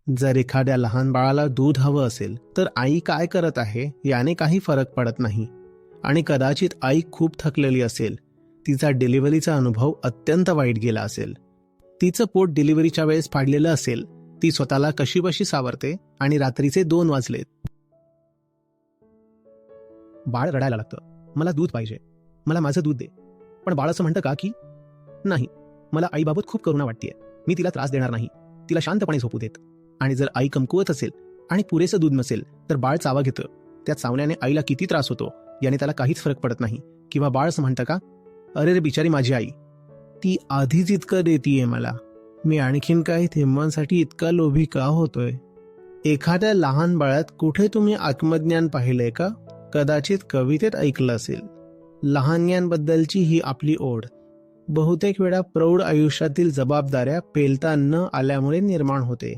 जर एखाद्या लहान बाळाला दूध हवं असेल तर आई काय करत आहे याने काही फरक पडत नाही. आणि कदाचित आई खूप थकलेली असेल, तिचा डिलिव्हरीचा अनुभव अत्यंत वाईट गेला असेल, तिचं पोट डिलिव्हरीच्या वेळेस फाडलेलं असेल, ती स्वतःला कशीबशी सावरते आणि रात्रीचे 2 वाजलेत. बाळ रडायला लागतं, मला दूध पाहिजे, मला माझं दूध दे. पण बाळ असं म्हणतं का की नाही, मला आईबाबत खूप करुणा वाटतेय, मी तिला त्रास देणार नाही, तिला शांतपणे झोपू देत. आणि जर आई कमकुवत असेल आणि पुरेसं दूध नसेल तर बाळ चावा घेतं. त्या चावण्याने आईला किती त्रास होतो याने त्याला काहीच फरक पडत नाही. किंवा बाळ असं म्हणतं का, अरे रे बिचारी माझी आई, ती आधीच इतकं देतीये मला, मी आणखीन काही थेंबांसाठी इतका लोभी का होतोय. एखाद्या लहान बाळात कुठे तुम्ही आत्मज्ञान पाहिलंय का? कदाचित कवितेत ऐकलं असेल. लहानग्यांबद्दलची ही आपली ओढ बहुतेक वेळा प्रौढ आयुष्यातील जबाबदाऱ्या पेलता न आल्यामुळे निर्माण होते.